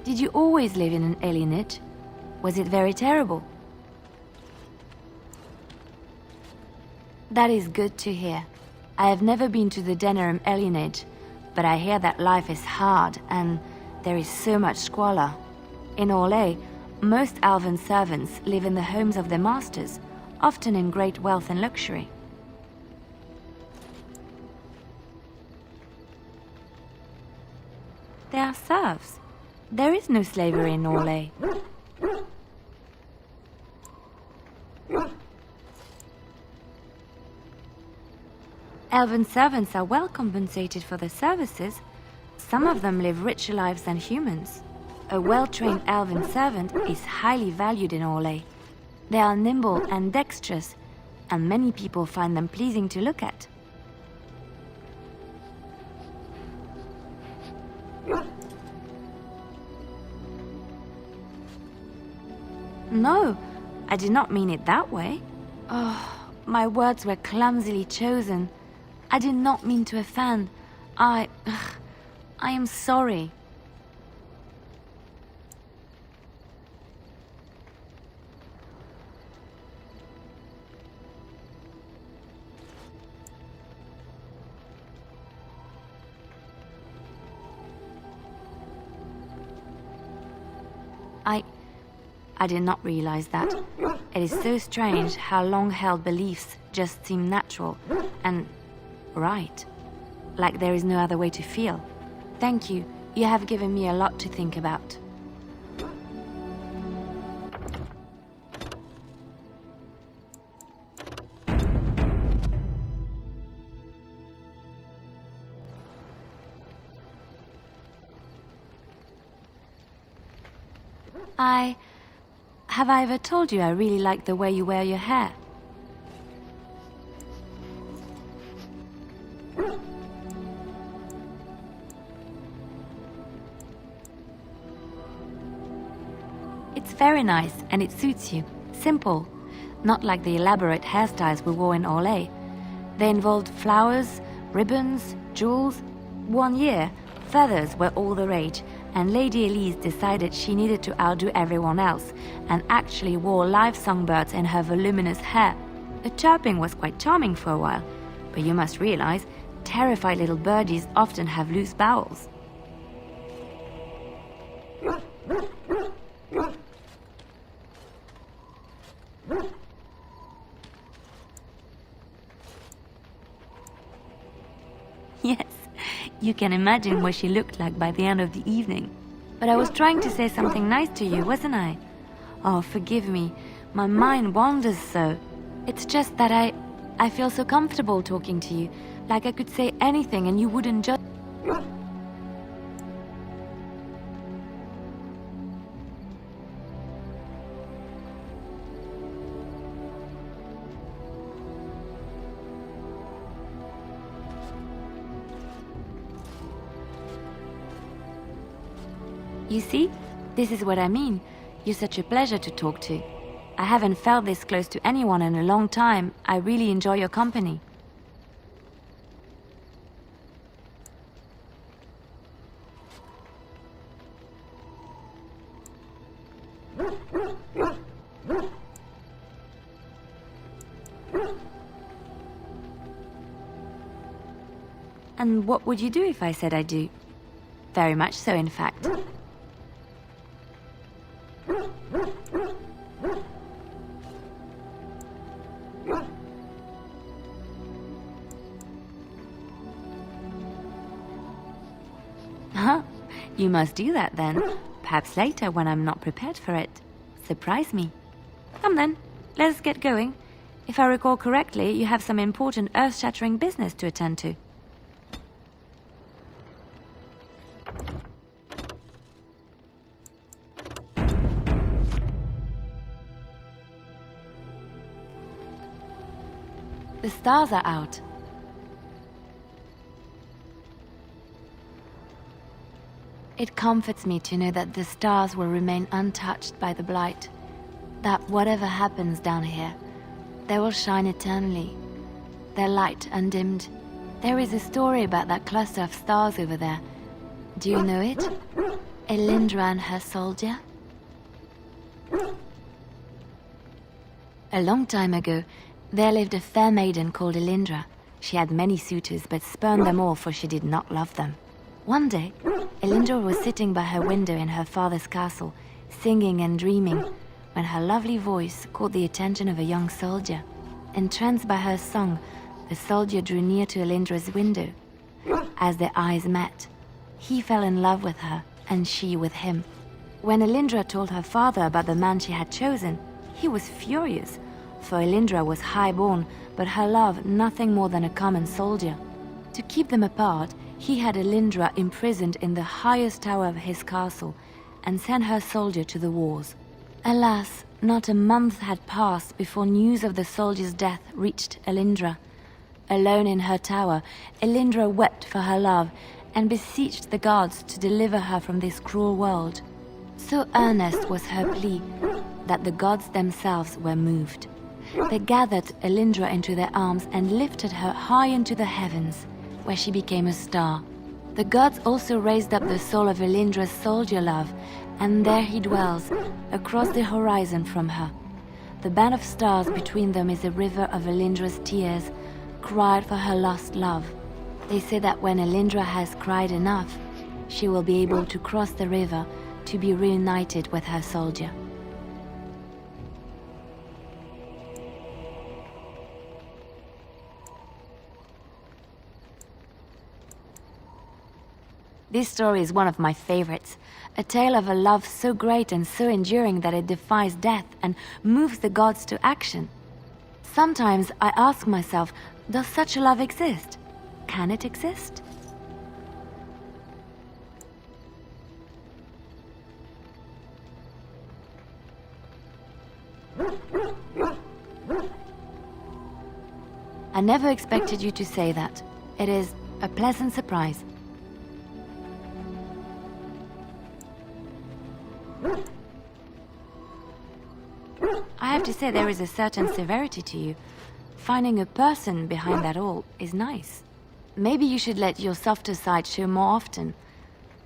Did you always live in an alienage? Was it very terrible? That is good to hear. I have never been to the Denerim alienage, but I hear that life is hard and there is so much squalor. In Orlais, most elven servants live in the homes of their masters, often in great wealth and luxury. They are serfs. There is no slavery in Orlais. Elven servants are well compensated for their services. Some of them live richer lives than humans. A well-trained elven servant is highly valued in Orlais. They are nimble and dexterous, and many people find them pleasing to look at. No, I did not mean it that way. Oh, my words were clumsily chosen. I did not mean to offend. I am sorry. I did not realize that. It is so strange how long-held beliefs just seem natural and right. Like there is no other way to feel. Thank you. You have given me a lot to think about. Have I ever told you I really like the way you wear your hair? It's very nice and it suits you. Simple. Not like the elaborate hairstyles we wore in Orlais. They involved flowers, ribbons, jewels. One year, feathers were all the rage, and Lady Elise decided she needed to outdo everyone else and actually wore live songbirds in her voluminous hair. The chirping was quite charming for a while, but you must realize, terrified little birdies often have loose bowels. Yes, you can imagine what she looked like by the end of the evening. But I was trying to say something nice to you, wasn't I? Oh, forgive me. My mind wanders so. It's just that I feel so comfortable talking to you. Like I could say anything and you wouldn't judge. You see? This is what I mean. You're such a pleasure to talk to. I haven't felt this close to anyone in a long time. I really enjoy your company. And what would you do if I said I do? Very much so, in fact. Huh? You must do that then. Perhaps later when I'm not prepared for it. Surprise me. Come then, let's get going. If I recall correctly, you have some important earth-shattering business to attend to. The stars are out. It comforts me to know that the stars will remain untouched by the blight. That whatever happens down here, they will shine eternally, their light undimmed. There is a story about that cluster of stars over there. Do you know it? Elindra and her soldier? A long time ago, there lived a fair maiden called Elindra. She had many suitors, but spurned them all, for she did not love them. One day, Elindra was sitting by her window in her father's castle, singing and dreaming, when her lovely voice caught the attention of a young soldier. Entranced by her song, the soldier drew near to Elindra's window. As their eyes met, he fell in love with her, and she with him. When Elindra told her father about the man she had chosen, he was furious, for Elindra was high-born, but her love nothing more than a common soldier. To keep them apart, he had Elindra imprisoned in the highest tower of his castle, and sent her soldier to the wars. Alas, not a month had passed before news of the soldier's death reached Elindra. Alone in her tower, Elindra wept for her love, and beseeched the gods to deliver her from this cruel world. So earnest was her plea, that the gods themselves were moved. They gathered Elindra into their arms and lifted her high into the heavens, where she became a star. The gods also raised up the soul of Elindra's soldier love, and there he dwells, across the horizon from her. The band of stars between them is a river of Elindra's tears, cried for her lost love. They say that when Elindra has cried enough, she will be able to cross the river to be reunited with her soldier. This story is one of my favorites, a tale of a love so great and so enduring that it defies death and moves the gods to action. Sometimes I ask myself, does such a love exist? Can it exist? I never expected you to say that. It is a pleasant surprise. I have to say there is a certain severity to you. Finding a person behind that all is nice. Maybe you should let your softer side show more often.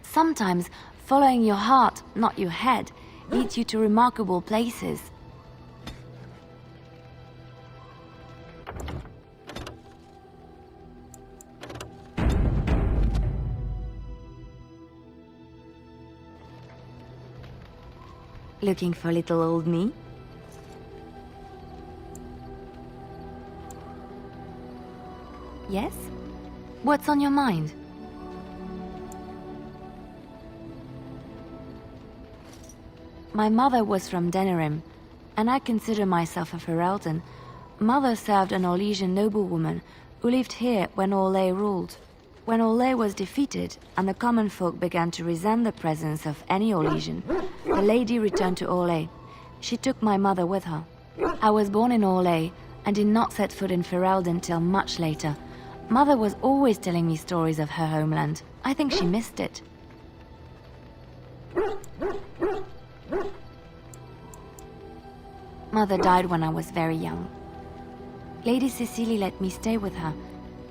Sometimes following your heart, not your head, leads you to remarkable places. Looking for little old me? Yes? What's on your mind? My mother was from Denerim, and I consider myself a Ferelden. Mother served an Orlesian noblewoman who lived here when Orlais ruled. When Orlais was defeated and the common folk began to resent the presence of any Orlesian, the lady returned to Orlais. She took my mother with her. I was born in Orlais and did not set foot in Ferelden till much later. Mother was always telling me stories of her homeland. I think she missed it. Mother died when I was very young. Lady Cecily let me stay with her.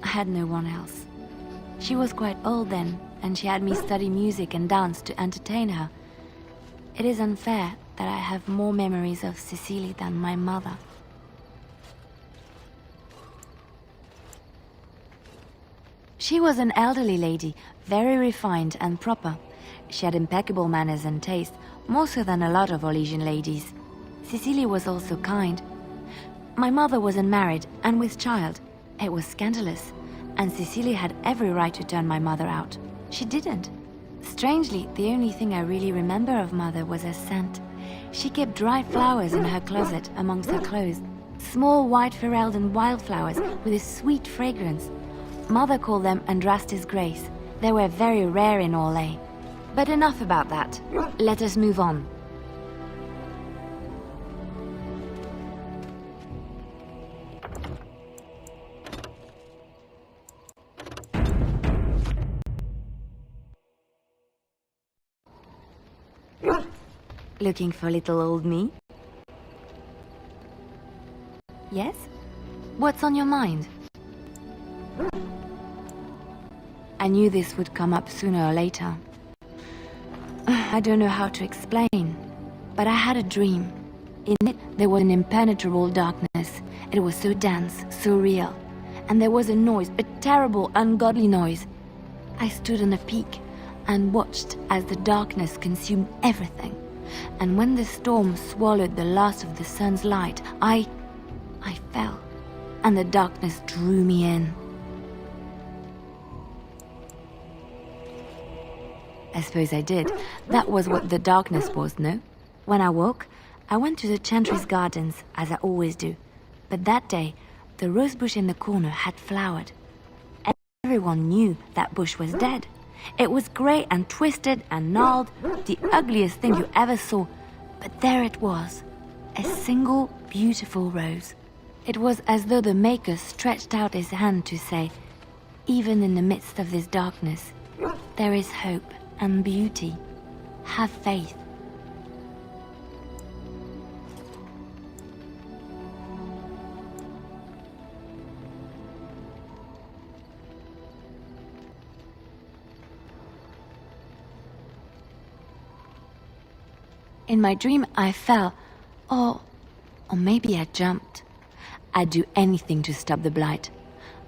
I had no one else. She was quite old then, and she had me study music and dance to entertain her. It is unfair that I have more memories of Cecily than my mother. She was an elderly lady, very refined and proper. She had impeccable manners and taste, more so than a lot of Orlesian ladies. Cecily was also kind. My mother was unmarried and with child. It was scandalous, and Cecily had every right to turn my mother out. She didn't. Strangely, the only thing I really remember of Mother was her scent. She kept dry flowers in her closet amongst her clothes. Small white Ferelden wildflowers with a sweet fragrance. Mother called them Andrastis Grace. They were very rare in Orlais. But enough about that. Let us move on. Looking for little old me? Yes? What's on your mind? I knew this would come up sooner or later. I don't know how to explain, but I had a dream. In it, there was an impenetrable darkness. It was so dense, so real. And there was a noise, a terrible, ungodly noise. I stood on a peak and watched as the darkness consumed everything. And when the storm swallowed the last of the sun's light, I fell, and the darkness drew me in. I suppose I did. That was what the darkness was, no? When I woke, I went to the Chantry's gardens, as I always do. But that day, the rose bush in the corner had flowered. Everyone knew that bush was dead. It was grey and twisted and gnarled, the ugliest thing you ever saw. But there it was, a single beautiful rose. It was as though the Maker stretched out his hand to say, even in the midst of this darkness, there is hope and beauty. Have faith. In my dream, I fell, or maybe I jumped. I'd do anything to stop the blight.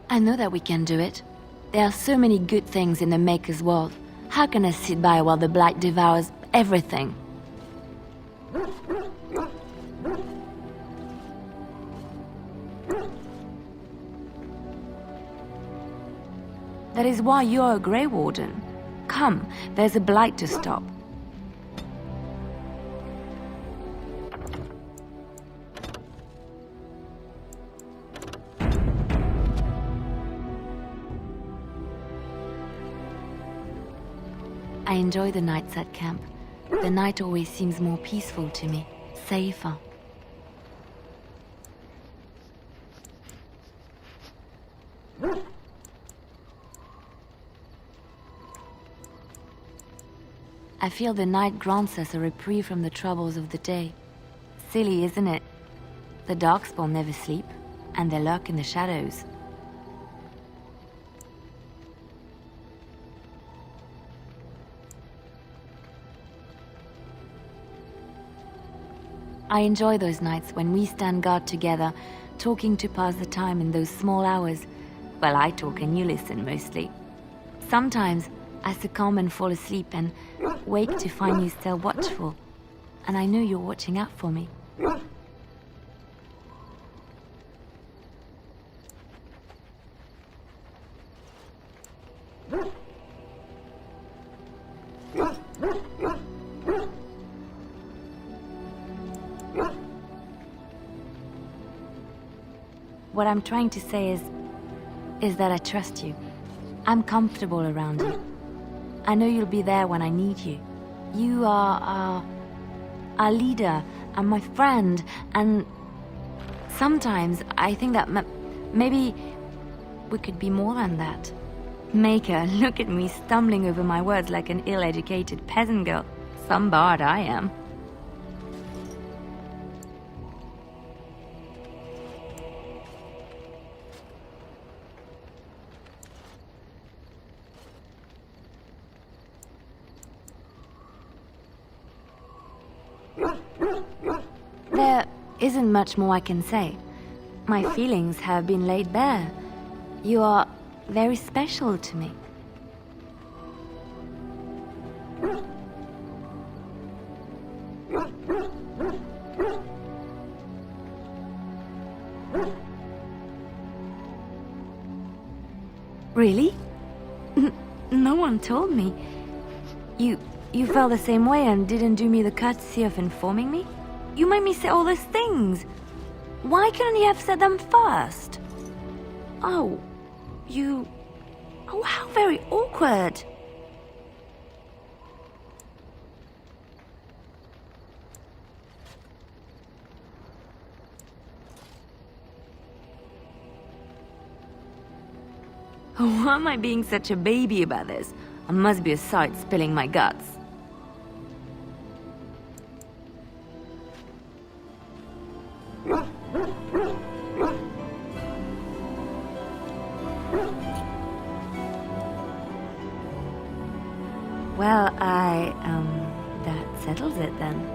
I know that we can do it. There are so many good things in the Maker's world. How can I sit by while the blight devours everything? That is why you're a Grey Warden. Come, there's a blight to stop. I enjoy the nights at camp. The night always seems more peaceful to me, safer. I feel the night grants us a reprieve from the troubles of the day. Silly, isn't it? The Darkspawn never sleep, and they lurk in the shadows. I enjoy those nights when we stand guard together, talking to pass the time in those small hours. Well, I talk and you listen, mostly. Sometimes I succumb and fall asleep and wake to find you still watchful. And I know you're watching out for me. What I'm trying to say is that I trust you. I'm comfortable around you. I know you'll be there when I need you. You are our leader and my friend, and sometimes I think that maybe we could be more than that. Maker, look at me stumbling over my words like an ill-educated peasant girl. Some bard I am. There isn't much more I can say. My feelings have been laid bare. You are very special to me. Really? No one told me. You felt the same way and didn't do me the courtesy of informing me? You made me say all those things. Why couldn't you have said them first? Oh, you... Oh, how very awkward. Why am I being such a baby about this? I must be a sight spilling my guts. Well, that settles it then.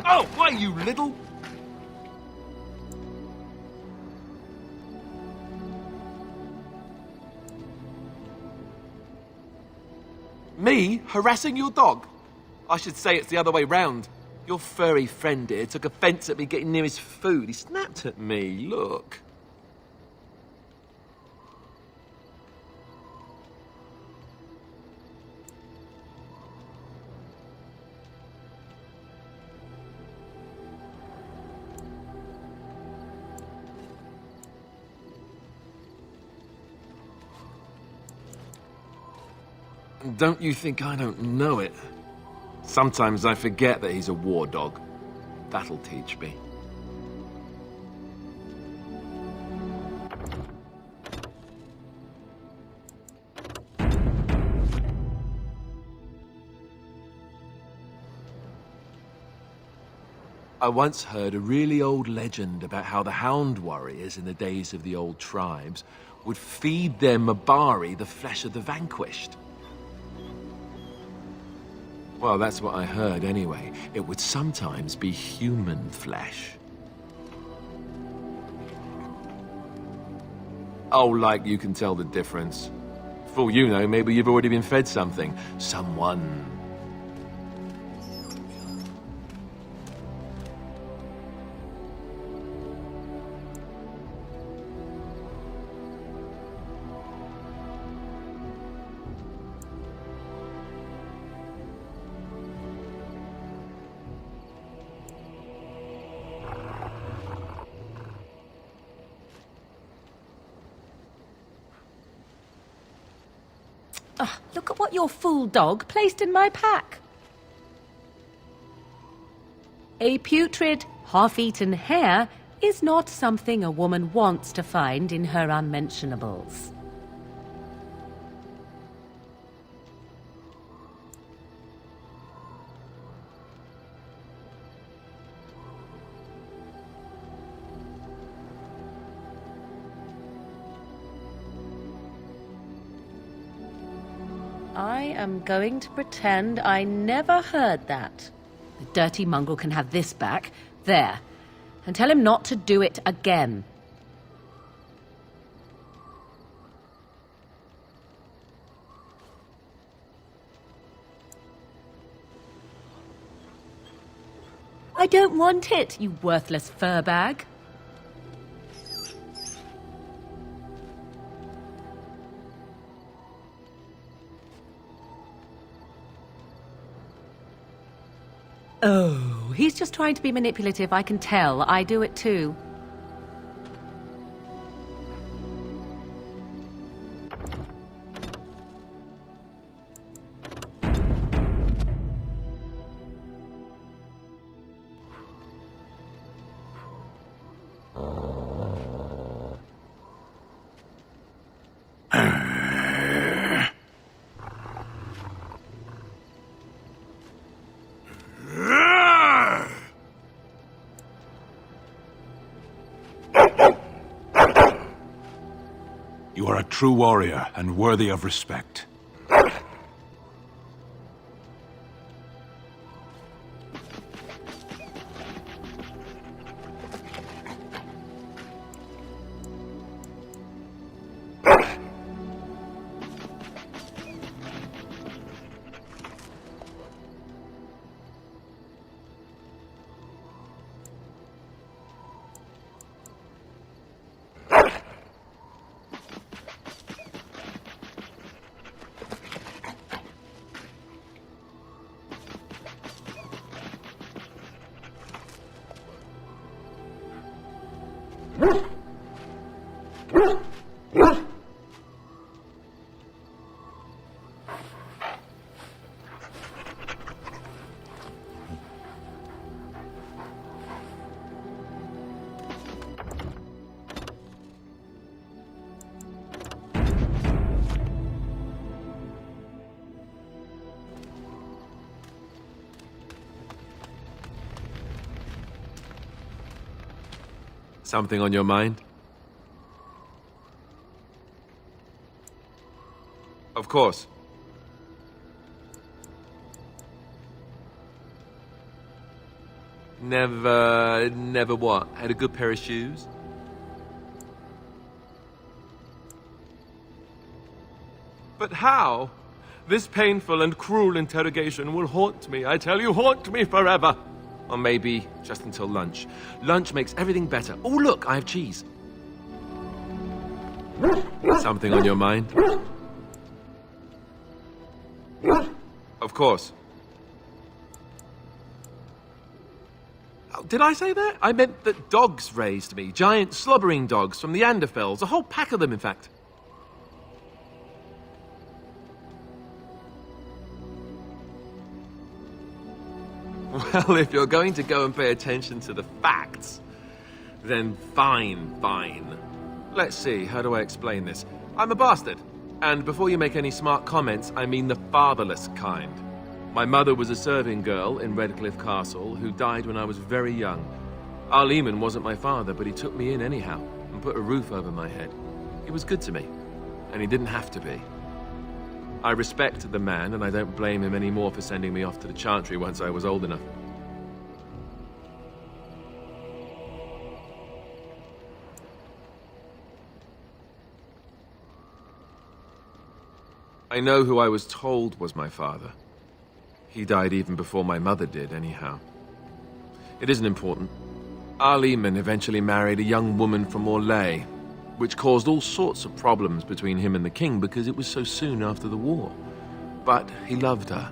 Oh, why, you little... Me harassing your dog? I should say it's the other way round. Your furry friend here took offence at me getting near his food. He snapped at me, look. Don't you think I don't know it? Sometimes I forget that he's a war dog. That'll teach me. I once heard a really old legend about how the hound warriors in the days of the old tribes would feed their Mabari the flesh of the vanquished. Well, that's what I heard anyway. It would sometimes be human flesh. Oh, like you can tell the difference. For all you know, maybe you've already been fed something. Someone. Look at what your fool dog placed in my pack. A putrid, half-eaten hare is not something a woman wants to find in her unmentionables. I am going to pretend I never heard that. The dirty mongrel can have this back. There. And tell him not to do it again. I don't want it, you worthless fur bag. Oh, he's just trying to be manipulative, I can tell. I do it too. You are a true warrior and worthy of respect. Something on your mind? Of course. Never what? Had a good pair of shoes? But how? This painful and cruel interrogation will haunt me, I tell you, haunt me forever. Or maybe just until lunch. Lunch makes everything better. Oh, look, I have cheese. Something on your mind? Of course. Oh, did I say that? I meant that dogs raised me. Giant slobbering dogs from the Anderfells. A whole pack of them, in fact. Well, if you're going to go and pay attention to the facts, then fine. Let's see, how do I explain this? I'm a bastard. And before you make any smart comments, I mean the fatherless kind. My mother was a serving girl in Redcliffe Castle who died when I was very young. Archdemon wasn't my father, but he took me in anyhow and put a roof over my head. He was good to me, and he didn't have to be. I respect the man, and I don't blame him anymore for sending me off to the Chantry once I was old enough. I know who I was told was my father. He died even before my mother did, anyhow. It isn't important. Archdemon eventually married a young woman from Orlais, which caused all sorts of problems between him and the king because it was so soon after the war. But he loved her.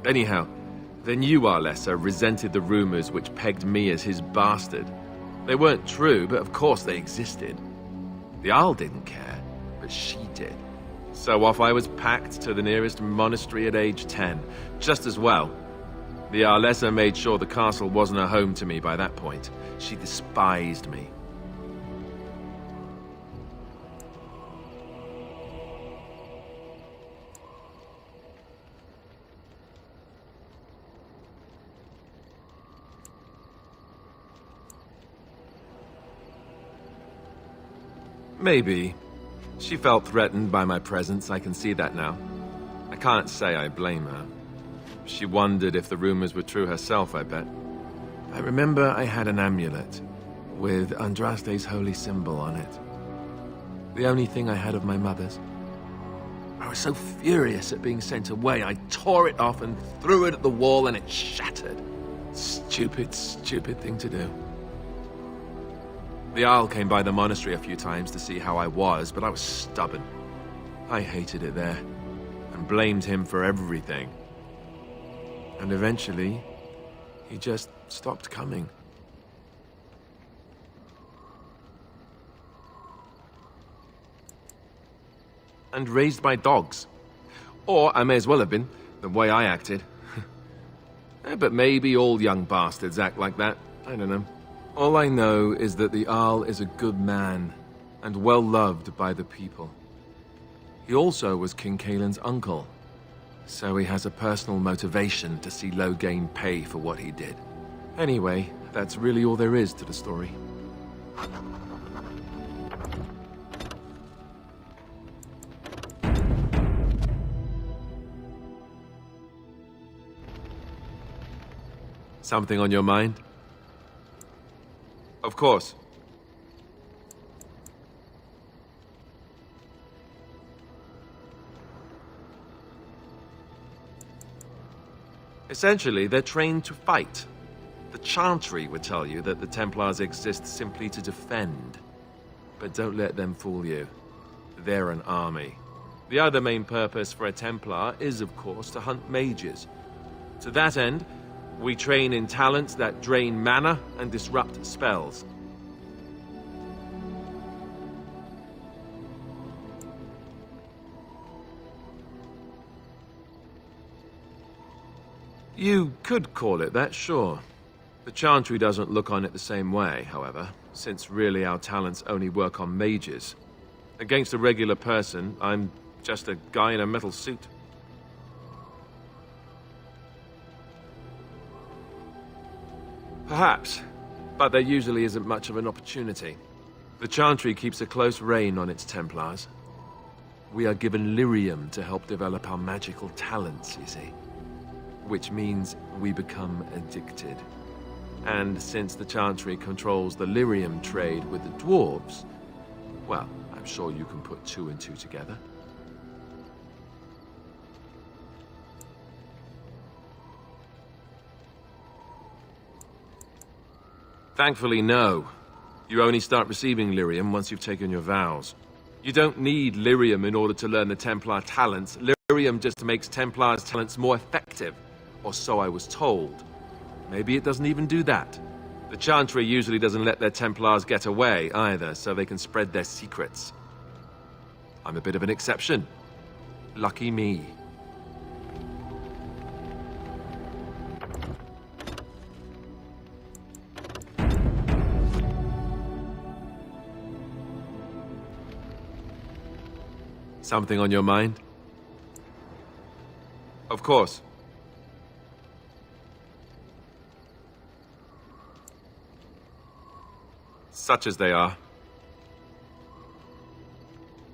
Anyhow, then you, Arlessa, resented the rumors which pegged me as his bastard. They weren't true, but of course they existed. The Arl didn't care, but she did. So off I was packed to the nearest monastery at age 10, just as well. The Arlessa made sure the castle wasn't a home to me by that point. She despised me. Maybe. She felt threatened by my presence, I can see that now. I can't say I blame her. She wondered if the rumors were true herself, I bet. I remember I had an amulet with Andraste's holy symbol on it. The only thing I had of my mother's. I was so furious at being sent away, I tore it off and threw it at the wall and it shattered. Stupid thing to do. The Arl came by the monastery a few times to see how I was, but I was stubborn. I hated it there, and blamed him for everything. And eventually, he just stopped coming. And raised my dogs. Or I may as well have been, the way I acted. But maybe all young bastards act like that. I don't know. All I know is that the Arl is a good man, and well-loved by the people. He also was King Caelan's uncle, so he has a personal motivation to see Loghain pay for what he did. Anyway, that's really all there is to the story. Something on your mind? Of course. Essentially, they're trained to fight. The Chantry would tell you that the Templars exist simply to defend. But don't let them fool you. They're an army. The other main purpose for a Templar is, of course, to hunt mages. To that end, we train in talents that drain mana and disrupt spells. You could call it that, sure. The Chantry doesn't look on it the same way, however, since really our talents only work on mages. Against a regular person, I'm just a guy in a metal suit. Perhaps, but there usually isn't much of an opportunity. The Chantry keeps a close rein on its Templars. We are given lyrium to help develop our magical talents, you see. Which means we become addicted. And since the Chantry controls the lyrium trade with the dwarves, well, I'm sure you can put two and two together. Thankfully, no. You only start receiving lyrium once you've taken your vows. You don't need lyrium in order to learn the Templar talents. Lyrium just makes Templars' talents more effective, or so I was told. Maybe it doesn't even do that. The Chantry usually doesn't let their Templars get away either, so they can spread their secrets. I'm a bit of an exception. Lucky me. Something on your mind? Of course. Such as they are.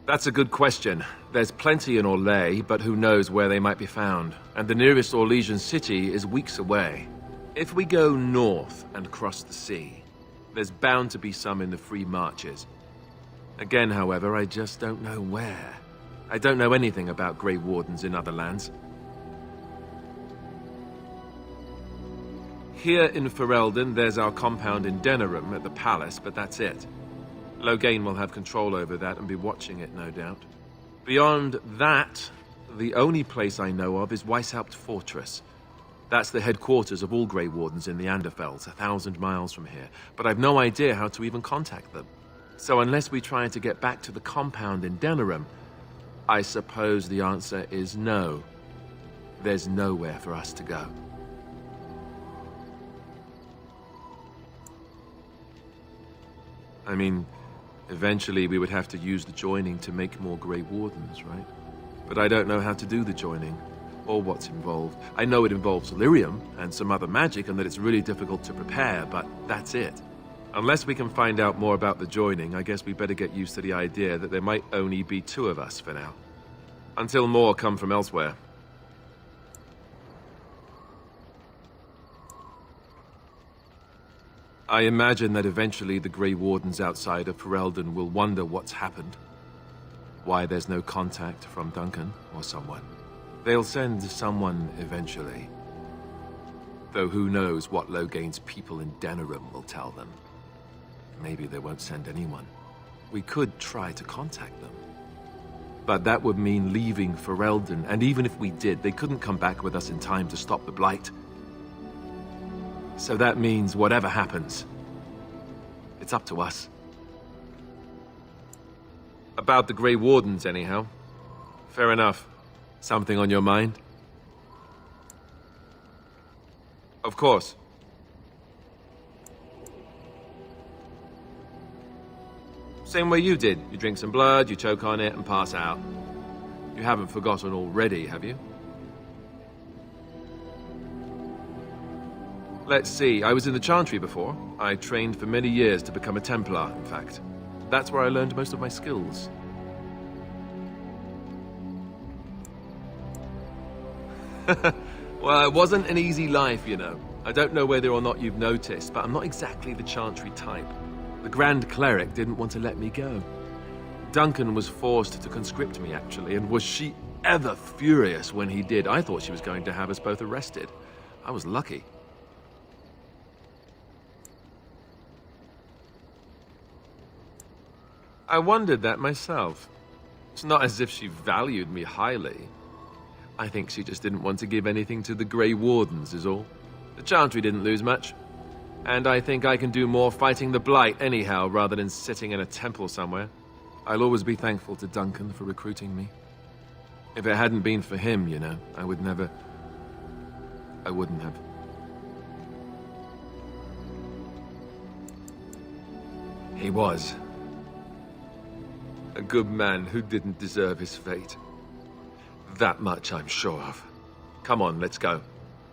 That's a good question. There's plenty in Orlais, but who knows where they might be found. And the nearest Orlesian city is weeks away. If we go north and cross the sea, there's bound to be some in the Free Marches. Again, however, I just don't know where. I don't know anything about Grey Wardens in other lands. Here in Ferelden, there's our compound in Denerim at the palace, but that's it. Loghain will have control over that and be watching it, no doubt. Beyond that, the only place I know of is Weishaupt Fortress. That's the headquarters of all Grey Wardens in the Anderfells, 1,000 miles from here. But I've no idea how to even contact them. So unless we try to get back to the compound in Denerim, I suppose the answer is no. There's nowhere for us to go. I mean, eventually we would have to use the joining to make more Grey Wardens, right? But I don't know how to do the joining, or what's involved. I know it involves lyrium and some other magic, and that it's really difficult to prepare, but that's it. Unless we can find out more about the joining, I guess we better get used to the idea that there might only be two of us for now. Until more come from elsewhere. I imagine that eventually the Grey Wardens outside of Ferelden will wonder what's happened. Why there's no contact from Duncan or someone. They'll send someone eventually. Though who knows what Loghain's people in Denerim will tell them. Maybe they won't send anyone. We could try to contact them. But that would mean leaving Ferelden, and even if we did, they couldn't come back with us in time to stop the Blight. So that means whatever happens, it's up to us. About the Grey Wardens, anyhow. Fair enough. Something on your mind? Of course. Same way you did. You drink some blood, you choke on it, and pass out. You haven't forgotten already, have you? Let's see, I was in the Chantry before. I trained for many years to become a Templar, in fact. That's where I learned most of my skills. Well, it wasn't an easy life, you know. I don't know whether or not you've noticed, but I'm not exactly the Chantry type. The Grand Cleric didn't want to let me go. Duncan was forced to conscript me, actually, and was she ever furious when he did. I thought she was going to have us both arrested. I was lucky. I wondered that myself. It's not as if she valued me highly. I think she just didn't want to give anything to the Grey Wardens, is all. The Chantry didn't lose much. And I think I can do more fighting the Blight anyhow, rather than sitting in a temple somewhere. I'll always be thankful to Duncan for recruiting me. If it hadn't been for him, you know, I wouldn't have. He was a good man who didn't deserve his fate. That much I'm sure of. Come on, let's go.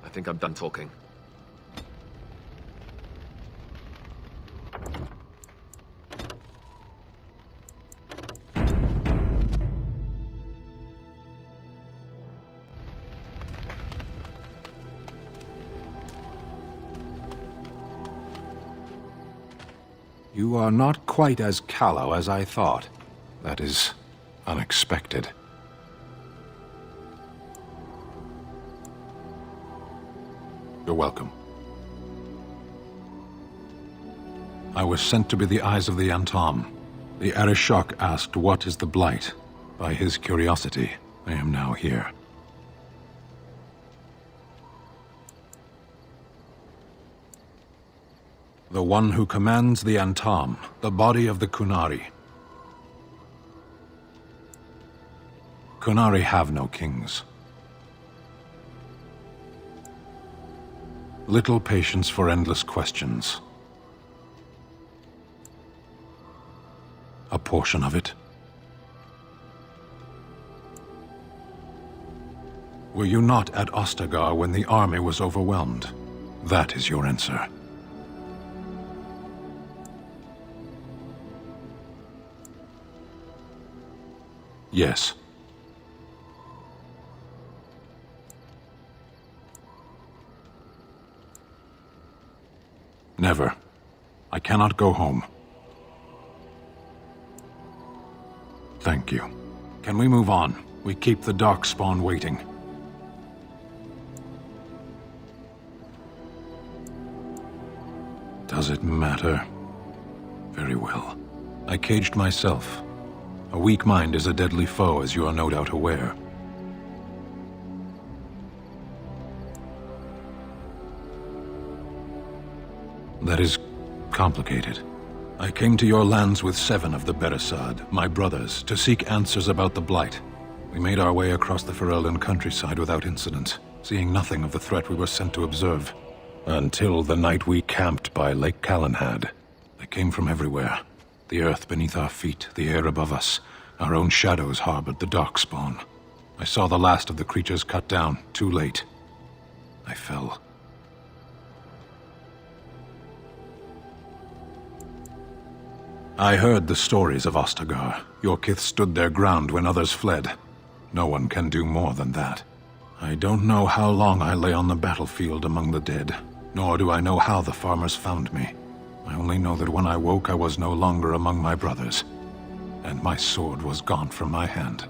I think I'm done talking. You are not quite as callow as I thought. That is unexpected. You're welcome. I was sent to be the eyes of the Antom. The Arishok asked, "What is the Blight?" By his curiosity, I am now here. The one who commands the Antom, the body of the Kunari. Kunari have no kings. Little patience for endless questions. A portion of it. Were you not at Ostagar when the army was overwhelmed? That is your answer. Yes. Never. I cannot go home. Thank you. Can we move on? We keep the Darkspawn waiting. Does it matter? Very well. I caged myself. A weak mind is a deadly foe, as you are no doubt aware. That is complicated. I came to your lands with 7 of the Beresad, my brothers, to seek answers about the Blight. We made our way across the Ferelden countryside without incident, seeing nothing of the threat we were sent to observe. Until the night we camped by Lake Calenhad. They came from everywhere. The earth beneath our feet, the air above us. Our own shadows harbored the Darkspawn. I saw the last of the creatures cut down, too late. I fell. I heard the stories of Ostagar. Your kith stood their ground when others fled. No one can do more than that. I don't know how long I lay on the battlefield among the dead, nor do I know how the farmers found me. I only know that when I woke, I was no longer among my brothers, and my sword was gone from my hand.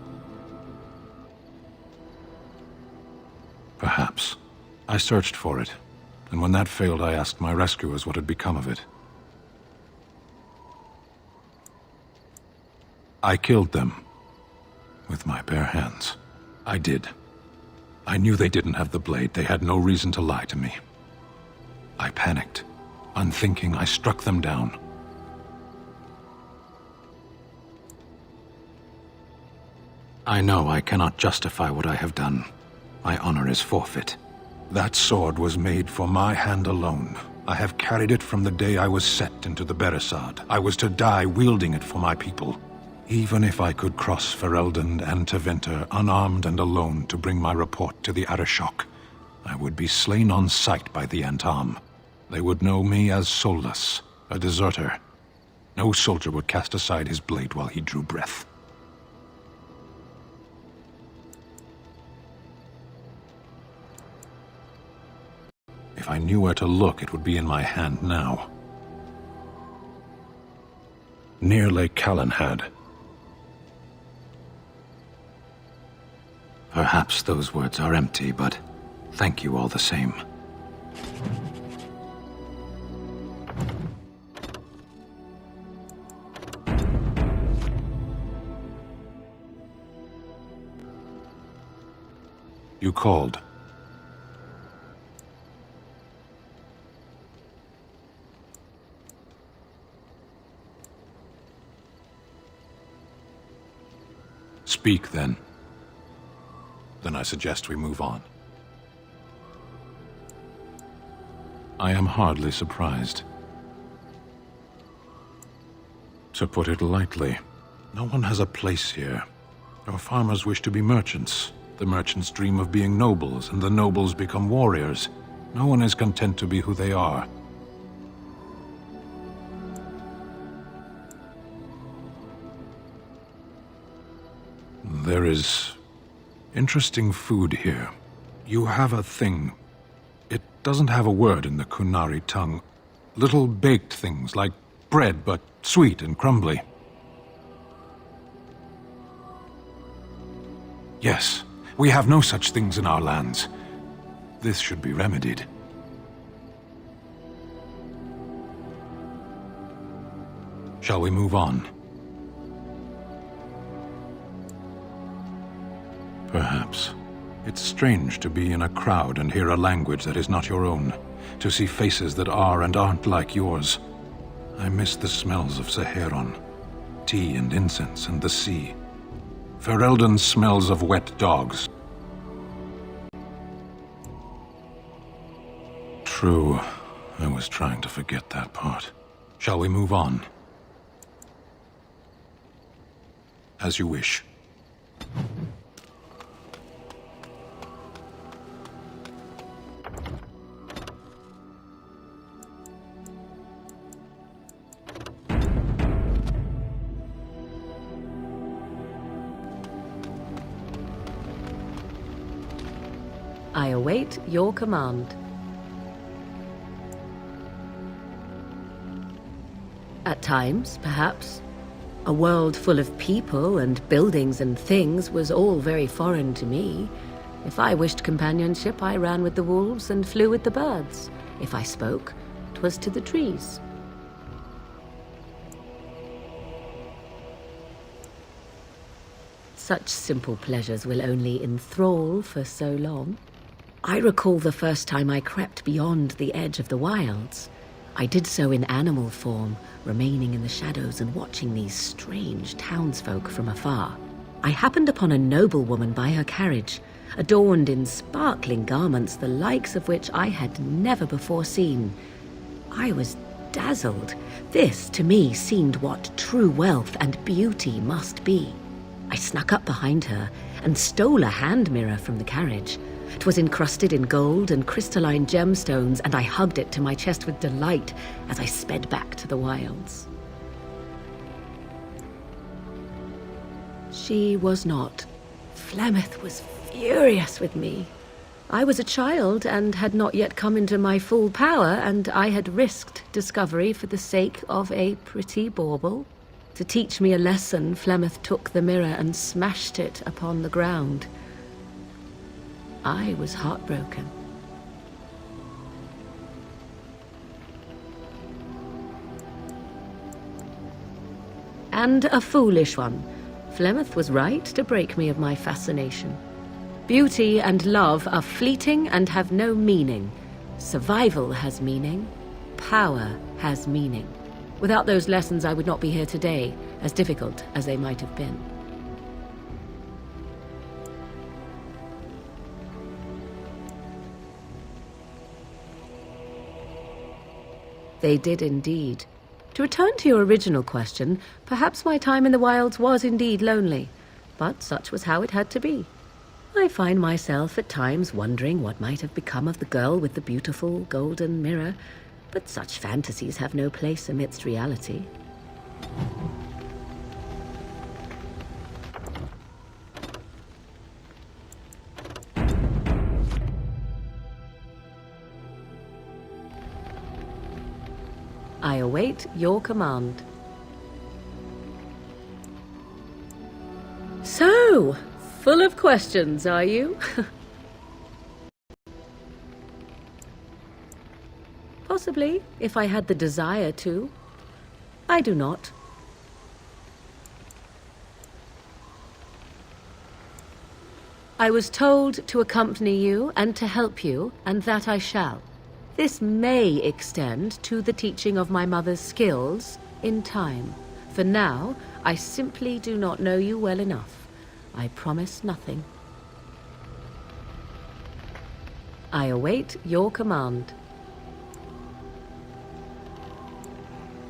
Perhaps. I searched for it, and when that failed, I asked my rescuers what had become of it. I killed them. With my bare hands. I did. I knew they didn't have the blade. They had no reason to lie to me. I panicked. Unthinking, I struck them down. I know I cannot justify what I have done. My honor is forfeit. That sword was made for my hand alone. I have carried it from the day I was set into the Beresad. I was to die wielding it for my people. Even if I could cross Ferelden and Tevinter unarmed and alone to bring my report to the Arishok, I would be slain on sight by the Antom. They would know me as soulless, a deserter. No soldier would cast aside his blade while he drew breath. If I knew where to look, it would be in my hand now. Near Lake Callanhad. Perhaps those words are empty, but thank you all the same. You called. Speak, then. Then I suggest we move on. I am hardly surprised. To put it lightly, no one has a place here. Our farmers wish to be merchants. The merchants dream of being nobles, and the nobles become warriors. No one is content to be who they are. There is interesting food here. You have a thing. It doesn't have a word in the Kunari tongue. Little baked things like bread, but sweet and crumbly. Yes, we have no such things in our lands. This should be remedied. Shall we move on? Perhaps. It's strange to be in a crowd and hear a language that is not your own, to see faces that are and aren't like yours. I miss the smells of Saheron, tea and incense and the sea. Ferelden smells of wet dogs. True, I was trying to forget that part. Shall we move on? As you wish. I await your command. At times, perhaps. A world full of people and buildings and things was all very foreign to me. If I wished companionship, I ran with the wolves and flew with the birds. If I spoke, 'twas to the trees. Such simple pleasures will only enthrall for so long. I recall the first time I crept beyond the edge of the wilds. I did so in animal form, remaining in the shadows and watching these strange townsfolk from afar. I happened upon a noblewoman by her carriage, adorned in sparkling garments the likes of which I had never before seen. I was dazzled. This, to me, seemed what true wealth and beauty must be. I snuck up behind her and stole a hand mirror from the carriage. 'Twas encrusted in gold and crystalline gemstones, and I hugged it to my chest with delight as I sped back to the wilds. She was not. Flemeth was furious with me. I was a child and had not yet come into my full power, and I had risked discovery for the sake of a pretty bauble. To teach me a lesson, Flemeth took the mirror and smashed it upon the ground. I was heartbroken. And a foolish one. Flemeth was right to break me of my fascination. Beauty and love are fleeting and have no meaning. Survival has meaning. Power has meaning. Without those lessons, I would not be here today, as difficult as they might have been. They did indeed. To return to your original question, perhaps my time in the wilds was indeed lonely, but such was how it had to be. I find myself at times wondering what might have become of the girl with the beautiful golden mirror, but such fantasies have no place amidst reality. I await your command. So, full of questions, are you? Possibly, if I had the desire to. I do not. I was told to accompany you and to help you, and that I shall. This may extend to the teaching of my mother's skills in time. For now, I simply do not know you well enough. I promise nothing. I await your command.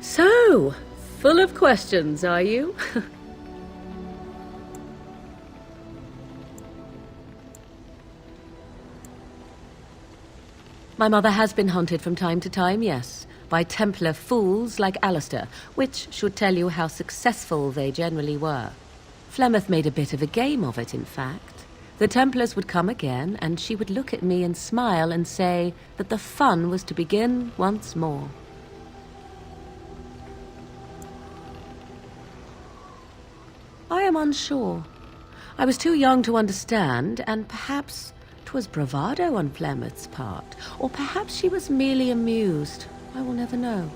So, full of questions, are you? My mother has been hunted from time to time, yes, by Templar fools like Alistair, which should tell you how successful they generally were. Flemeth made a bit of a game of it, in fact. The Templars would come again, and she would look at me and smile and say that the fun was to begin once more. I am unsure. I was too young to understand, and perhaps 'twas bravado on Flemeth's part, or perhaps she was merely amused. I will never know.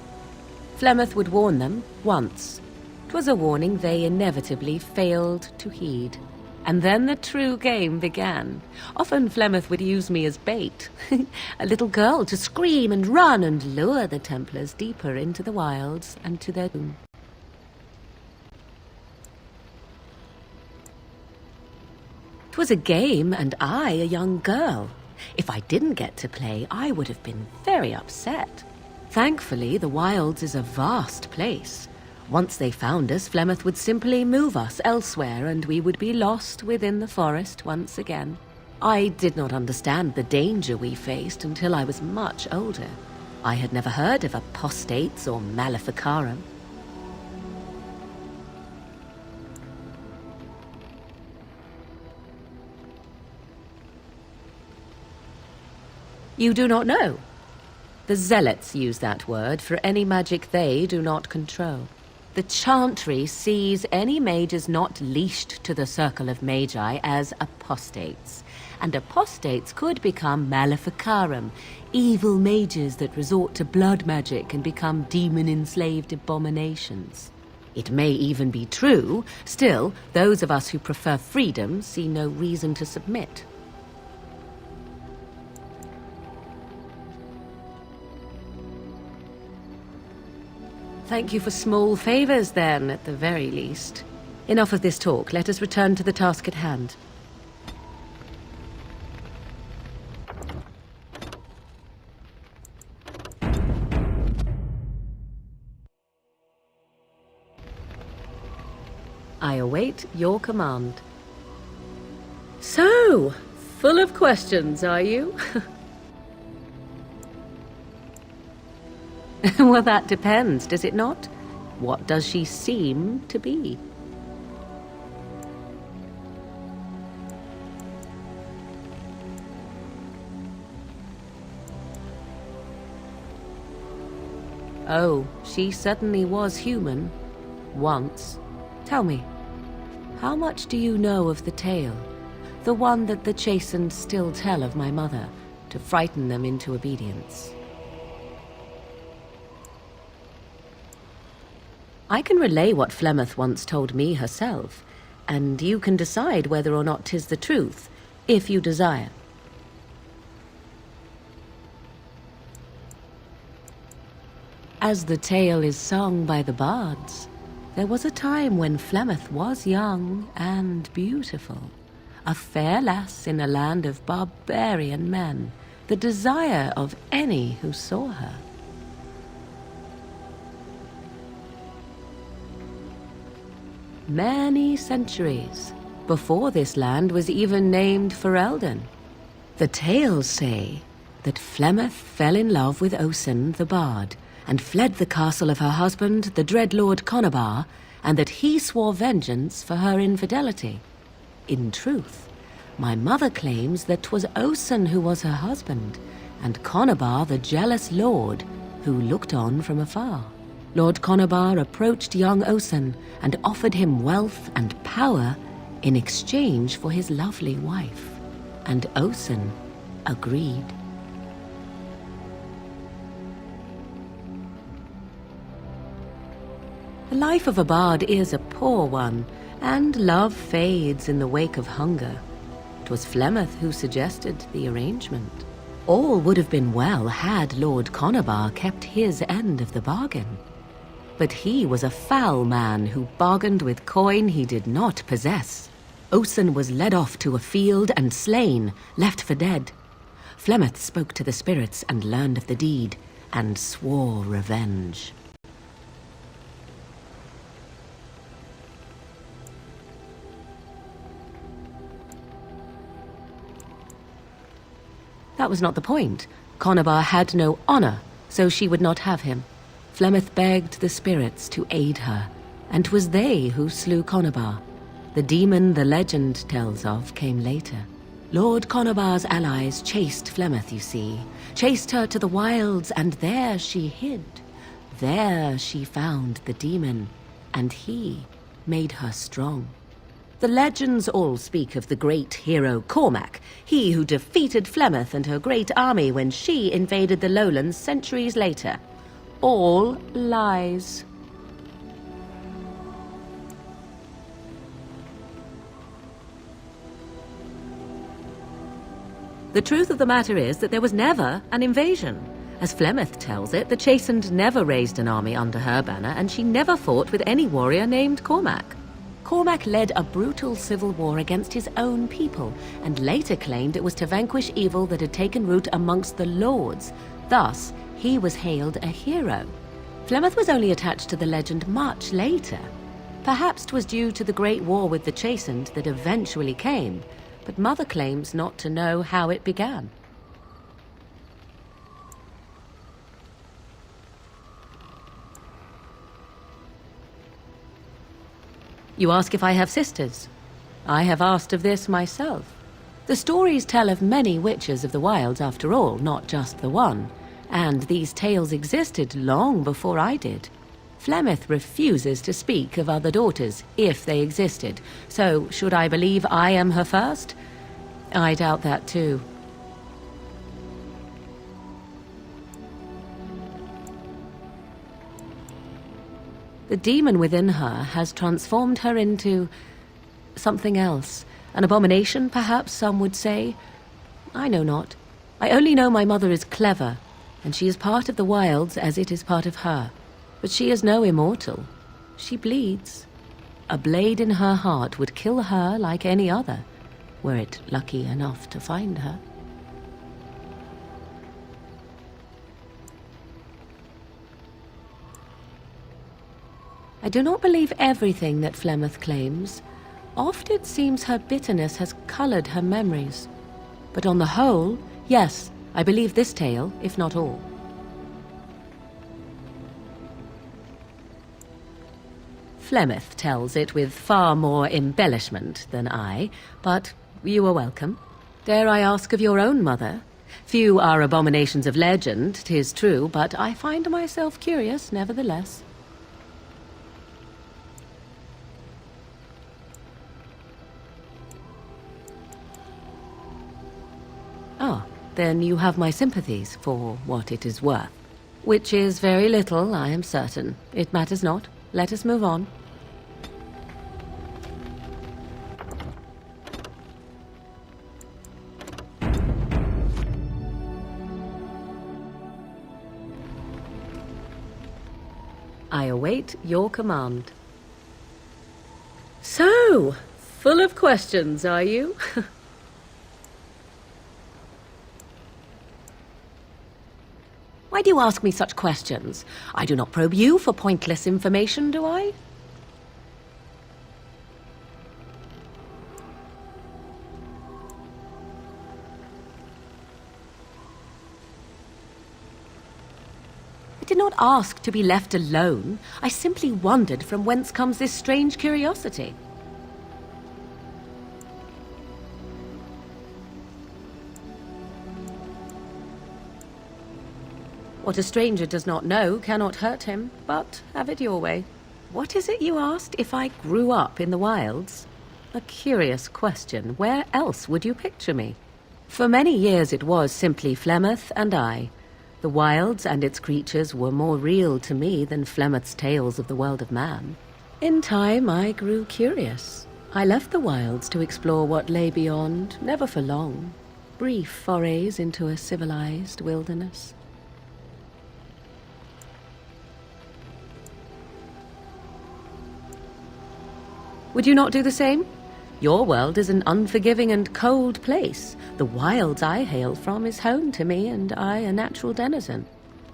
Flemeth would warn them once. 'Twas a warning they inevitably failed to heed. And then the true game began. Often Flemeth would use me as bait, a little girl to scream and run and lure the Templars deeper into the wilds and to their doom. 'Twas a game, and I a young girl. If I didn't get to play, I would have been very upset. Thankfully, the wilds is a vast place. Once they found us, Flemeth would simply move us elsewhere, and we would be lost within the forest once again. I did not understand the danger we faced until I was much older. I had never heard of apostates or maleficarum. You do not know? The Zealots use that word for any magic they do not control. The Chantry sees any mages not leashed to the circle of magi as apostates. And apostates could become maleficarum, evil mages that resort to blood magic and become demon-enslaved abominations. It may even be true. Still, those of us who prefer freedom see no reason to submit. Thank you for small favors, then, at the very least. Enough of this talk. Let us return to the task at hand. I await your command. So, full of questions, are you? Well, that depends, does it not? What does she seem to be? Oh, she certainly was human. Once. Tell me, how much do you know of the tale? The one that the chastened still tell of my mother, to frighten them into obedience. I can relay what Flemeth once told me herself, and you can decide whether or not 'tis the truth, if you desire. As the tale is sung by the bards, there was a time when Flemeth was young and beautiful, a fair lass in a land of barbarian men, the desire of any who saw her. Many centuries before this land was even named Ferelden. The tales say that Flemeth fell in love with Osen the Bard and fled the castle of her husband, the Dreadlord Conabar, and that he swore vengeance for her infidelity. In truth, my mother claims that 'twas Osen who was her husband, and Conabar the jealous lord who looked on from afar. Lord Conobar approached young Osen and offered him wealth and power in exchange for his lovely wife. And Osen agreed. The life of a bard is a poor one, and love fades in the wake of hunger. It was Flemeth who suggested the arrangement. All would have been well had Lord Conobar kept his end of the bargain. But he was a foul man who bargained with coin he did not possess. Osen was led off to a field and slain, left for dead. Flemeth spoke to the spirits and learned of the deed, and swore revenge. That was not the point. Conobar had no honor, so she would not have him. Flemeth begged the spirits to aid her, and 'twas they who slew Conobar. The demon the legend tells of came later. Lord Conobar's allies chased Flemeth, you see, chased her to the wilds, and there she hid. There she found the demon, and he made her strong. The legends all speak of the great hero Cormac, he who defeated Flemeth and her great army when she invaded the lowlands centuries later. All lies. The truth of the matter is that there was never an invasion. As Flemeth tells it, the Chastened never raised an army under her banner, and she never fought with any warrior named Cormac. Cormac led a brutal civil war against his own people, and later claimed it was to vanquish evil that had taken root amongst the lords. Thus, he was hailed a hero. Flemeth was only attached to the legend much later. Perhaps 'twas due to the great war with the Chastened that eventually came, but Mother claims not to know how it began. You ask if I have sisters. I have asked of this myself. The stories tell of many witches of the wilds after all, not just the one, and these tales existed long before I did. Flemeth refuses to speak of other daughters, if they existed, so should I believe I am her first? I doubt that too. The demon within her has transformed her into something else. An abomination, perhaps some would say. I know not. I only know my mother is clever, and she is part of the wilds as it is part of her. But she is no immortal. She bleeds. A blade in her heart would kill her like any other, were it lucky enough to find her. I do not believe everything that Flemeth claims. Oft it seems her bitterness has colored her memories. But on the whole, yes, I believe this tale, if not all. Flemeth tells it with far more embellishment than I, but you are welcome. Dare I ask of your own mother? Few are abominations of legend, 'tis true, but I find myself curious nevertheless. Ah, then you have my sympathies for what it is worth. Which is very little, I am certain. It matters not. Let us move on. I await your command. So, full of questions, are you? Why do you ask me such questions? I do not probe you for pointless information, do I? I did not ask to be left alone. I simply wondered from whence comes this strange curiosity. What a stranger does not know cannot hurt him, but have it your way. What is it you asked if I grew up in the wilds? A curious question. Where else would you picture me? For many years it was simply Flemeth and I. The wilds and its creatures were more real to me than Flemeth's tales of the world of man. In time I grew curious. I left the wilds to explore what lay beyond, never for long. Brief forays into a civilized wilderness. Would you not do the same? Your world is an unforgiving and cold place. The wilds I hail from is home to me, and I a natural denizen.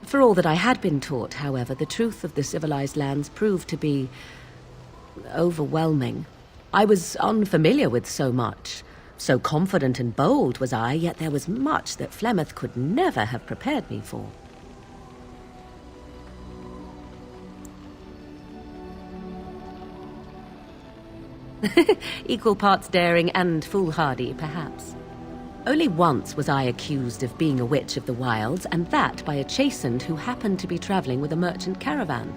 For all that I had been taught, however, the truth of the civilized lands proved to be overwhelming. I was unfamiliar with so much. So confident and bold was I, yet there was much that Flemeth could never have prepared me for. Equal parts daring and foolhardy, perhaps. Only once was I accused of being a witch of the wilds, and that by a chastened who happened to be traveling with a merchant caravan.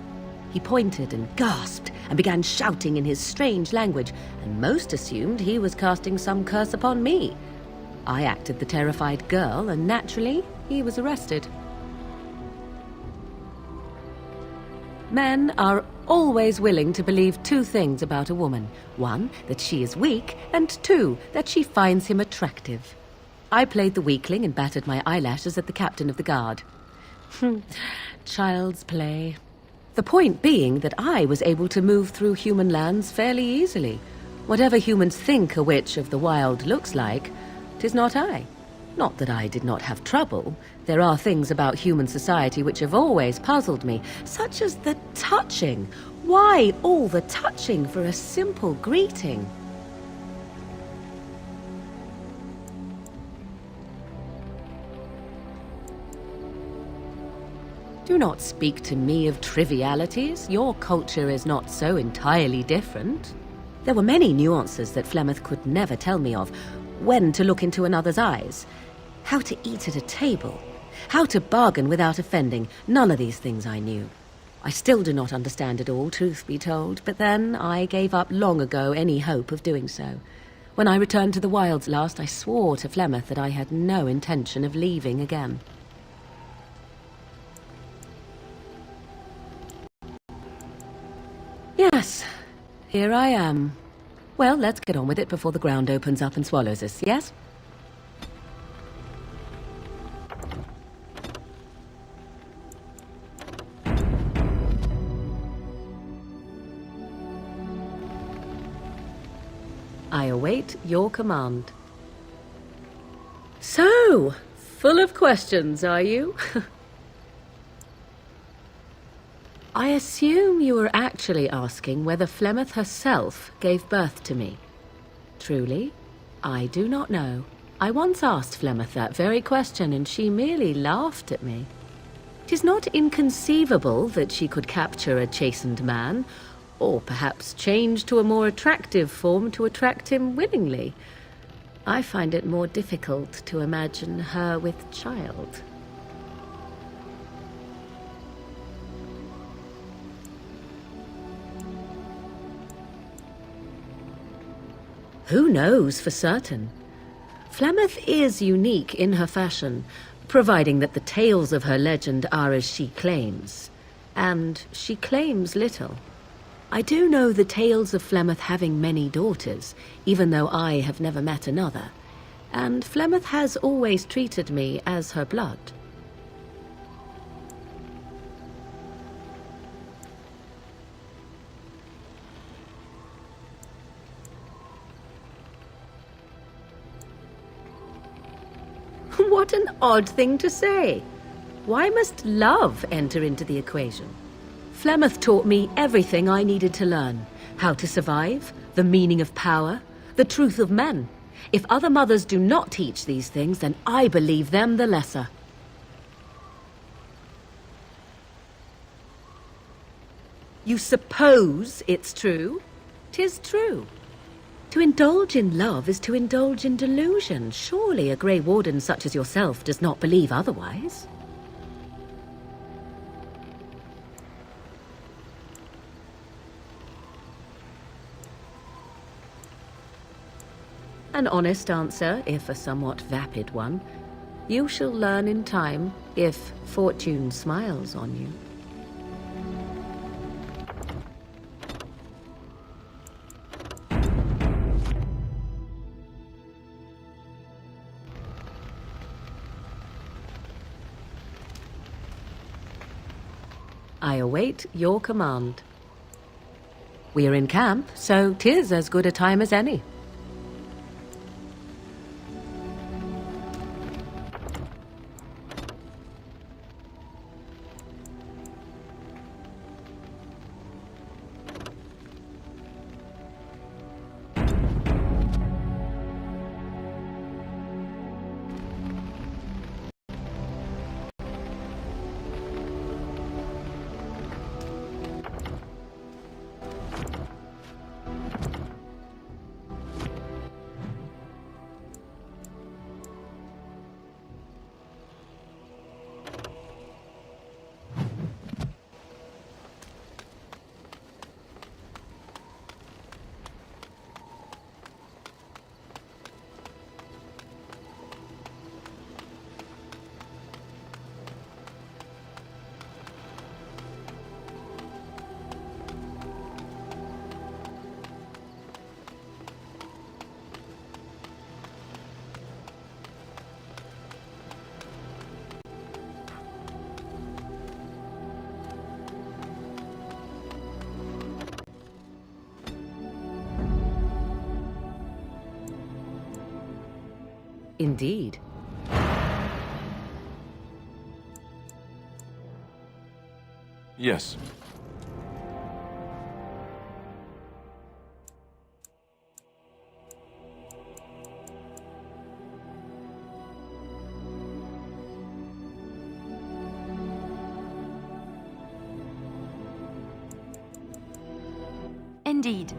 He pointed and gasped and began shouting in his strange language, and most assumed he was casting some curse upon me. I acted the terrified girl, and naturally, he was arrested. Men are always willing to believe two things about a woman. One, that she is weak, and two, that she finds him attractive. I played the weakling and battered my eyelashes at the captain of the guard. Child's play. The point being that I was able to move through human lands fairly easily. Whatever humans think a witch of the wild looks like, 'tis not I. Not that I did not have trouble. There are things about human society which have always puzzled me, such as the touching. Why all the touching for a simple greeting? Do not speak to me of trivialities. Your culture is not so entirely different. There were many nuances that Flemeth could never tell me of. When to look into another's eyes, how to eat at a table, how to bargain without offending. None of these things I knew. I still do not understand it all, truth be told, but then I gave up long ago any hope of doing so. When I returned to the wilds last, I swore to Flemeth that I had no intention of leaving again. Yes, here I am. Well, let's get on with it before the ground opens up and swallows us, yes? I await your command. So, full of questions, are you? I assume you were actually asking whether Flemeth herself gave birth to me. Truly, I do not know. I once asked Flemeth that very question, and she merely laughed at me. 'Tis not inconceivable that she could capture a chastened man, or perhaps change to a more attractive form to attract him willingly. I find it more difficult to imagine her with child. Who knows for certain? Flemeth is unique in her fashion, providing that the tales of her legend are as she claims. And she claims little. I do know the tales of Flemeth having many daughters, even though I have never met another. And Flemeth has always treated me as her blood. What an odd thing to say. Why must love enter into the equation? Flemeth taught me everything I needed to learn. How to survive, the meaning of power, the truth of men. If other mothers do not teach these things, then I believe them the lesser. You suppose it's true? 'Tis true. To indulge in love is to indulge in delusion. Surely a Grey Warden such as yourself does not believe otherwise. An honest answer, if a somewhat vapid one. You shall learn in time, if fortune smiles on you. I await your command. We are in camp, so 'tis as good a time as any. Indeed. Yes. Indeed.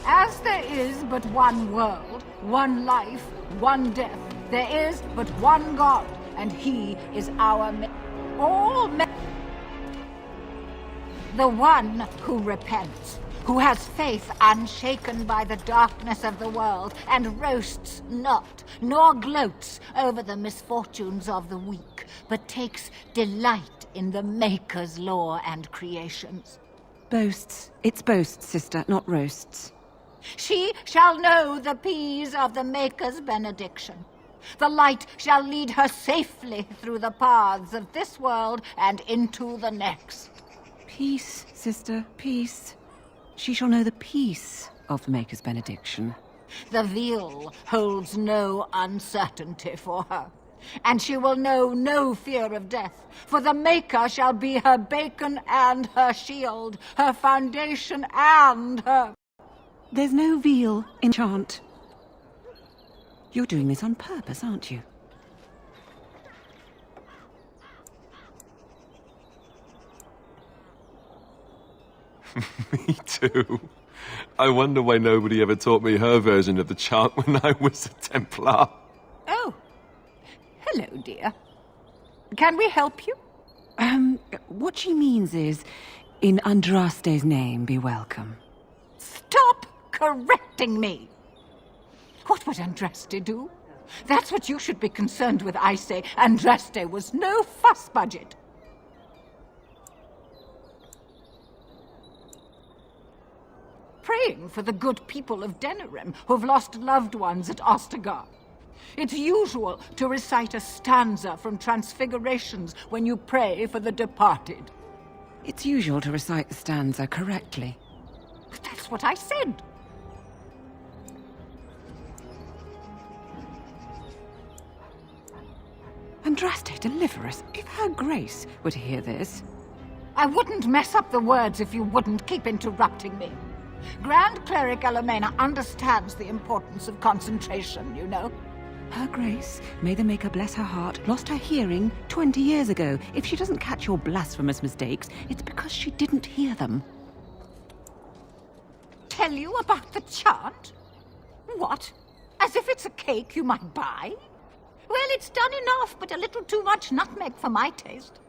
As there is but one world, one life, one death, there is but one God, and He is our all the one who repents, who has faith unshaken by the darkness of the world, and roasts not, nor gloats over the misfortunes of the weak, but takes delight in the Maker's law and creations. Boasts. It's boasts, sister, not roasts. She shall know the peace of the Maker's benediction. The light shall lead her safely through the paths of this world and into the next. Peace, sister, peace. She shall know the peace of the Maker's benediction. The veil holds no uncertainty for her, and she will know no fear of death, for the Maker shall be her beacon and her shield, her foundation and her... There's no veal in chant. You're doing this on purpose, aren't you? Me too. I wonder why nobody ever taught me her version of the chant when I was a Templar. Oh. Hello, dear. Can we help you? What she means is, in Andraste's name, be welcome. Stop correcting me! What would Andraste do? That's what you should be concerned with, I say. Andraste was no fuss budget. Praying for the good people of Denerim who've lost loved ones at Ostagar. It's usual to recite a stanza from Transfigurations when you pray for the departed. It's usual to recite the stanza correctly. But that's what I said. Andraste, deliver us. If her grace were to hear this... I wouldn't mess up the words if you wouldn't keep interrupting me. Grand Cleric Elomena understands the importance of concentration, you know. Her grace, may the Maker bless her heart, lost her hearing 20 years ago. If she doesn't catch your blasphemous mistakes, it's because she didn't hear them. Tell you about the chant? What? As if it's a cake you might buy? Well, it's done enough, but a little too much nutmeg for my taste.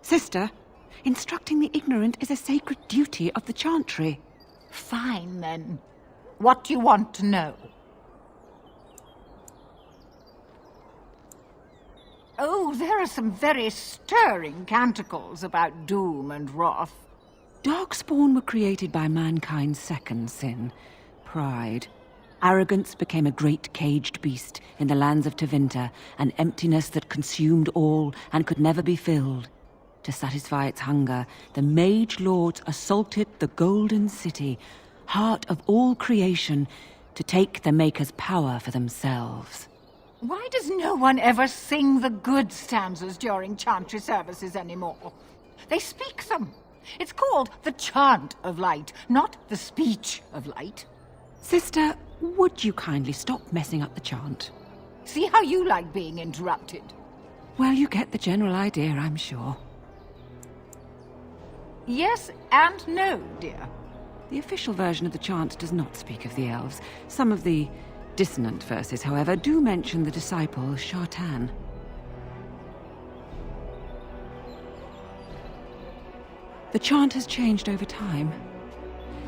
Sister, instructing the ignorant is a sacred duty of the chantry. Fine, then. What do you want to know? Oh, there are some very stirring canticles about doom and wrath. Darkspawn were created by mankind's second sin, pride. Arrogance became a great caged beast in the lands of Tevinter, an emptiness that consumed all and could never be filled. To satisfy its hunger, the mage lords assaulted the Golden City, heart of all creation, to take the Maker's power for themselves. Why does no one ever sing the good stanzas during chantry services anymore? They speak them. It's called the chant of light, not the speech of light. Sister, would you kindly stop messing up the chant? See how you like being interrupted. Well, you get the general idea, I'm sure. Yes and no, dear. The official version of the chant does not speak of the elves. Some of the dissonant verses, however, do mention the disciple Shartan. The chant has changed over time.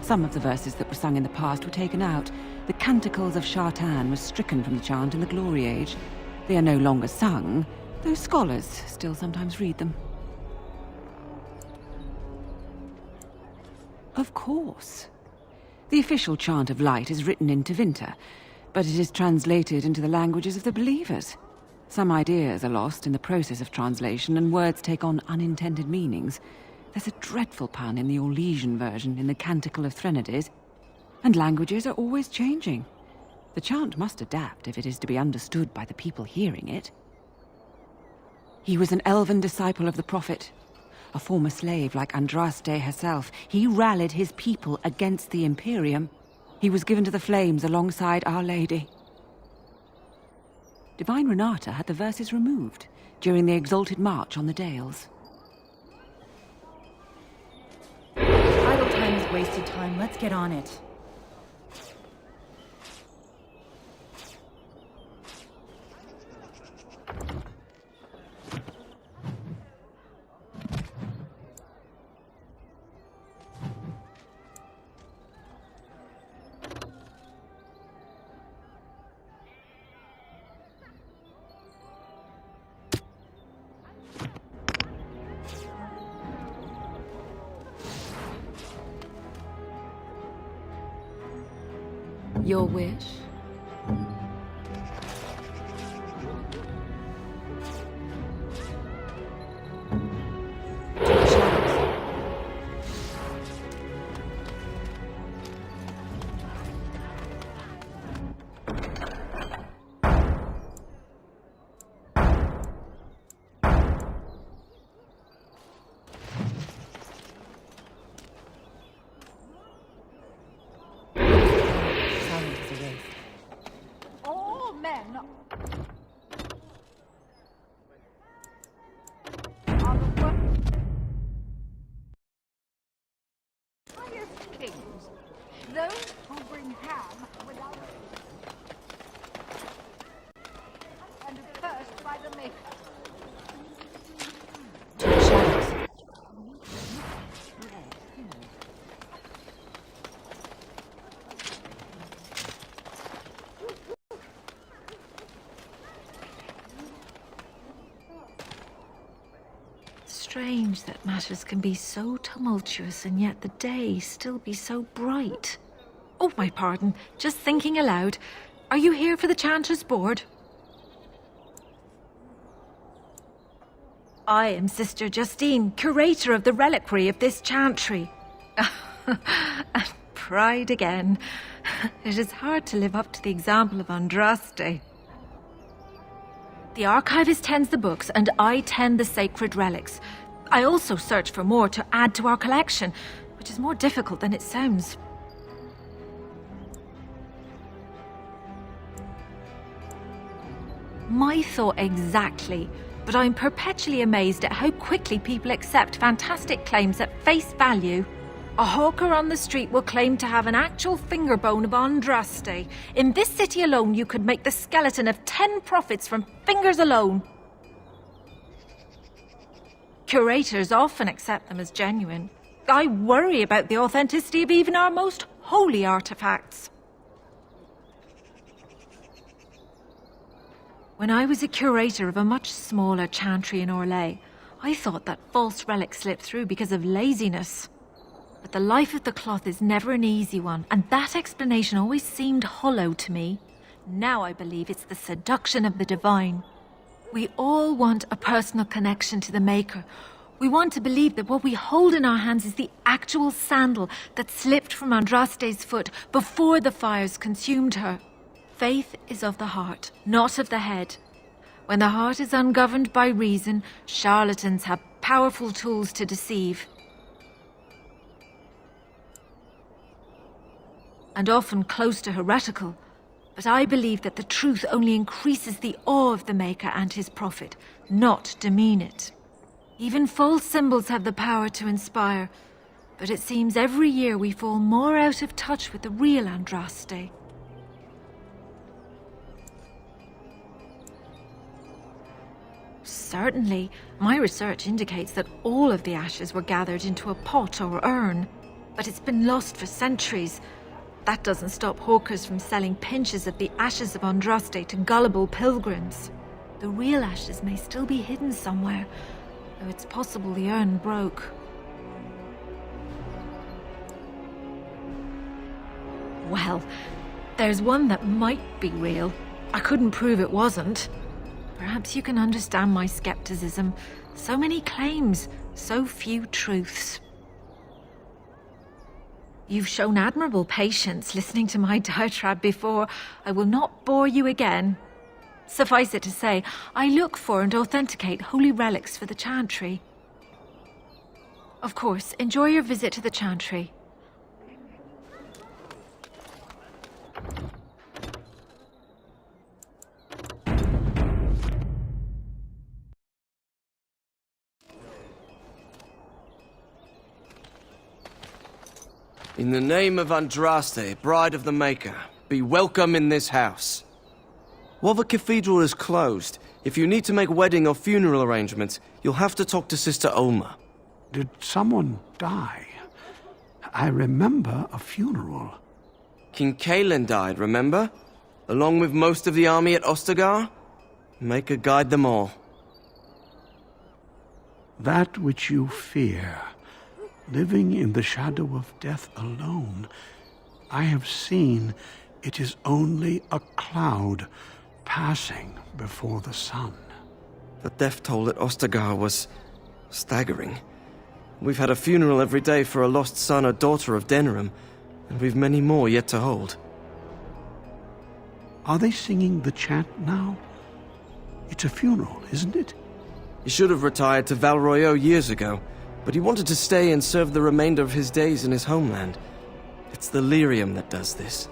Some of the verses that were sung in the past were taken out. The canticles of Shartan were stricken from the chant in the Glory Age. They are no longer sung, though scholars still sometimes read them. Of course. The official chant of light is written in Tevinter, but it is translated into the languages of the believers. Some ideas are lost in the process of translation, and words take on unintended meanings. There's a dreadful pun in the Orlesian version in the Canticle of Threnodies, and languages are always changing. The chant must adapt if it is to be understood by the people hearing it. He was an elven disciple of the Prophet, a former slave like Andraste herself. He rallied his people against the Imperium. He was given to the flames alongside Our Lady. Divine Renata had the verses removed during the Exalted March on the Dales. Idle time is wasted time. Let's get on it. Your wish? Silent as a wraith. Strange that matters can be so tumultuous and yet the day still be so bright. Oh, my pardon. Just thinking aloud. Are you here for the Chanter's Board? I am Sister Justine, curator of the reliquary of this chantry. And pride again. It is hard to live up to the example of Andraste. The archivist tends the books, and I tend the sacred relics. I also search for more to add to our collection, which is more difficult than it sounds. My thought exactly, but I'm perpetually amazed at how quickly people accept fantastic claims at face value. A hawker on the street will claim to have an actual finger bone of Andraste. In this city alone, you could make the skeleton of 10 prophets from fingers alone. Curators often accept them as genuine. I worry about the authenticity of even our most holy artifacts. When I was a curator of a much smaller chantry in Orlais, I thought that false relics slipped through because of laziness. But the life of the cloth is never an easy one, and that explanation always seemed hollow to me. Now I believe it's the seduction of the divine. We all want a personal connection to the Maker. We want to believe that what we hold in our hands is the actual sandal that slipped from Andraste's foot before the fires consumed her. Faith is of the heart, not of the head. When the heart is ungoverned by reason, charlatans have powerful tools to deceive. And often close to heretical. But I believe that the truth only increases the awe of the Maker and his prophet, not demean it. Even false symbols have the power to inspire, but it seems every year we fall more out of touch with the real Andraste. Certainly, my research indicates that all of the ashes were gathered into a pot or urn, but it's been lost for centuries. That doesn't stop hawkers from selling pinches of the ashes of Andraste to gullible pilgrims. The real ashes may still be hidden somewhere, though it's possible the urn broke. Well, there's one that might be real. I couldn't prove it wasn't. Perhaps you can understand my skepticism. So many claims, so few truths. You've shown admirable patience listening to my diatribe before. I will not bore you again. Suffice it to say, I look for and authenticate holy relics for the chantry. Of course, enjoy your visit to the chantry. In the name of Andraste, Bride of the Maker, be welcome in this house. While the cathedral is closed, if you need to make wedding or funeral arrangements, you'll have to talk to Sister Olma. Did someone die? I remember a funeral. King Kaelin died, remember? Along with most of the army at Ostagar? Maker guide them all. That which you fear, living in the shadow of death alone, I have seen it is only a cloud passing before the sun. The death toll at Ostagar was staggering. We've had a funeral every day for a lost son or daughter of Denerim, and we've many more yet to hold. Are they singing the chant now? It's a funeral, isn't it? He should have retired to Val Royeaux years ago, but he wanted to stay and serve the remainder of his days in his homeland. It's the lyrium that does this.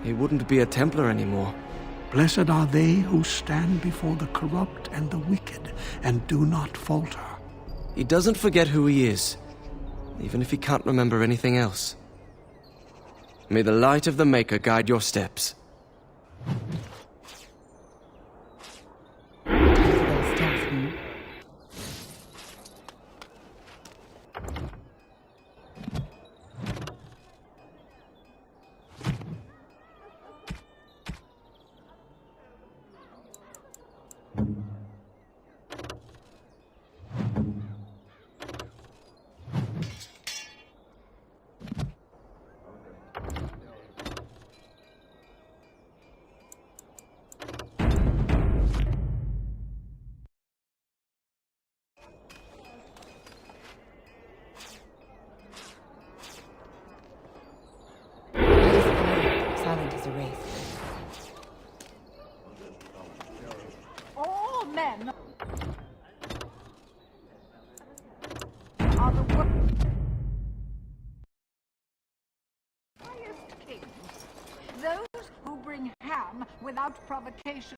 He wouldn't be a Templar anymore. Blessed are they who stand before the corrupt and the wicked and do not falter. He doesn't forget who he is, even if he can't remember anything else. May the light of the Maker guide your steps. Hmm? wraith. All men are the highest kings. Those who bring ham without provocation